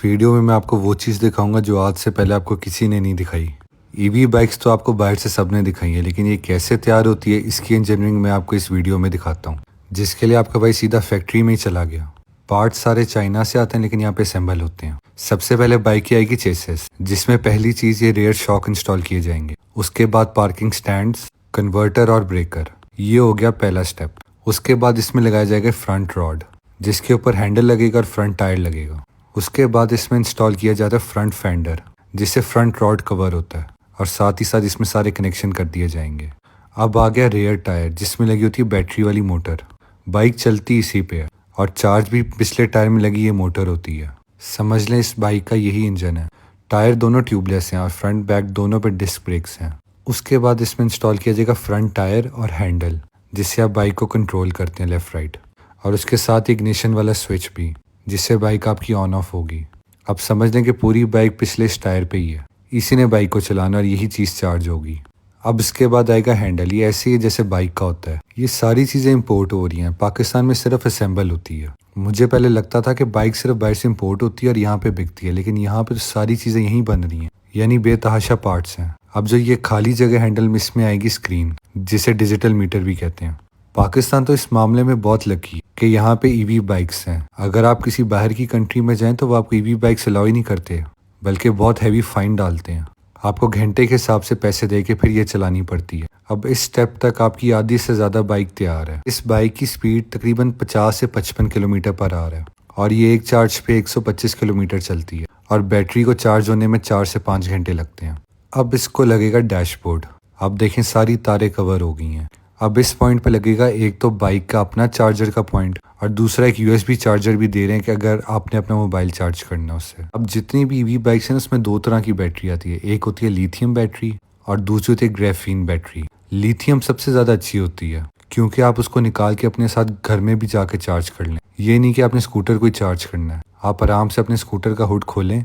Video में मैं आपको वो चीज़ दिखाऊंगा जो आज से पहले आपको किसी ने नहीं दिखाई। ईवी बाइक्स तो आपको बाहर से सबने दिखाई है, लेकिन ये कैसे तैयार होती है इसकी इंजीनियरिंग मैं आपको इस वीडियो में दिखाता हूँ, जिसके लिए आपका भाई सीधा फैक्ट्री में ही चला गया। पार्ट्स सारे चाइना से आते हैं, लेकिन यहाँ पे असेंबल होते हैं। सबसे पहले बाइक की आएगी चेसिस, जिसमें पहली चीज़ ये रेयर शॉक इंस्टॉल किए जाएंगे। उसके बाद पार्किंग स्टैंड्स, कन्वर्टर और ब्रेकर, ये हो गया पहला स्टेप। उसके बाद इसमें लगाया जाएगा फ्रंट रॉड, जिसके ऊपर हैंडल लगेगा और फ्रंट टायर लगेगा। उसके बाद इसमें इंस्टॉल किया जाता है फ्रंट फेंडर, जिससे फ्रंट रॉड कवर होता है, और साथ ही साथ इसमें सारे कनेक्शन कर दिए जाएंगे। अब आ गया रेयर टायर, जिसमें लगी होती है बैटरी वाली मोटर। बाइक चलती इसी पे है और चार्ज भी पिछले टायर में लगी ये मोटर होती है। समझ लें इस बाइक का यही इंजन है। टायर दोनों ट्यूबलेस हैं और फ्रंट बैक दोनों पे डिस्क ब्रेक्स हैं। उसके बाद इसमें इंस्टॉल किया जाएगा फ्रंट टायर और हैंडल, जिससे आप बाइक को कंट्रोल करते हैं लेफ्ट राइट, और उसके साथ इग्निशन वाला स्विच भी, जिससे बाइक आपकी ऑन ऑफ होगी। अब समझ लें कि पूरी बाइक पिछले इस टायर पे ही है, इसी ने बाइक को चलाना और यही चीज़ चार्ज होगी। अब इसके बाद आएगा हैंडल, ये ऐसे ही जैसे बाइक का होता है। ये सारी चीज़ें इंपोर्ट हो रही हैं, पाकिस्तान में सिर्फ असेंबल होती है। मुझे पहले लगता था कि बाइक सिर्फ बाहर से इंपोर्ट होती है और यहाँ पे बिकती है, लेकिन यहाँ पे तो सारी चीज़ें यहीं बन रही हैं, यानी बेतहाशा पार्ट्स हैं। अब जो ये खाली जगह हैंडल में, इसमें आएगी स्क्रीन, जिसे डिजिटल मीटर भी कहते हैं। पाकिस्तान तो इस मामले में बहुत लकी कि यहाँ पे ईवी बाइक्स हैं। अगर आप किसी बाहर की कंट्री में जाएं तो वो आपको ईवी बाइक्स अलाउ ही नहीं करते, बल्कि बहुत हैवी फाइन डालते हैं। आपको घंटे के हिसाब से पैसे दे के फिर ये चलानी पड़ती है। अब इस स्टेप तक आपकी आधी से ज़्यादा बाइक तैयार है। इस बाइक की स्पीड तकरीबन 50 से 55 किलोमीटर पर आवर है, और ये एक चार्ज पे 125 किलोमीटर चलती है, और बैटरी को चार्ज होने में 4 से 5 घंटे लगते हैं। अब इसको लगेगा डैशबोर्ड। अब देखें सारी तारें कवर हो गई हैं। अब इस पॉइंट पे लगेगा एक तो बाइक का अपना चार्जर का पॉइंट, और दूसरा एक यूएसबी चार्जर भी दे रहे हैं कि अगर आपने अपना मोबाइल चार्ज करना है उससे। अब जितनी भी ईवी बाइक्स हैं उसमें दो तरह की बैटरी आती है। एक होती है लिथियम बैटरी और दूसरी होती है ग्राफीन बैटरी। लिथियम सबसे ज़्यादा अच्छी होती है, क्योंकि आप उसको निकाल के अपने साथ घर में भी जाके चार्ज कर लें। ये नहीं कि आपने स्कूटर को ही चार्ज करना है। आप आराम से अपने स्कूटर का हुड खोलें,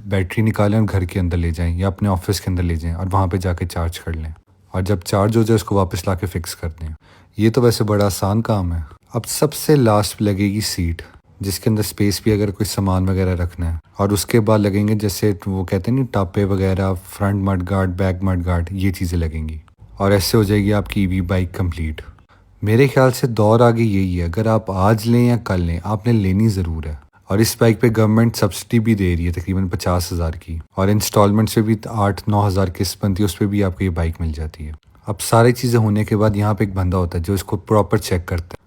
बैटरी निकालें और घर के अंदर ले जाएं या अपने ऑफिस के अंदर ले जाएं और वहाँ पे जाके चार्ज कर लें, और जब चार्ज हो जाए उसको वापस ला के फिक्स कर दें। ये तो वैसे बड़ा आसान काम है। अब सबसे लास्ट लगेगी सीट, जिसके अंदर स्पेस भी अगर कोई सामान वगैरह रखना है, और उसके बाद लगेंगे जैसे वो कहते हैं नहीं टापे वगैरह, front mud guard, back mud guard, ये चीज़ें लगेंगी, और ऐसे हो जाएगी आपकी ईवी बाइक कंप्लीट। मेरे ख्याल से दौर आगे यही है, अगर आप आज लें या कल लें, आपने लेनी ज़रूर है। और इस बाइक पे गवर्नमेंट सब्सिडी भी दे रही है तकरीबन 50,000 की, और इंस्टॉलमेंट्स पे भी 8-9 हज़ार किस्त बनती है, उस पर भी आपको ये बाइक मिल जाती है। अब सारी चीज़ें होने के बाद यहाँ पे एक बंदा होता है जो इसको प्रॉपर चेक करता है।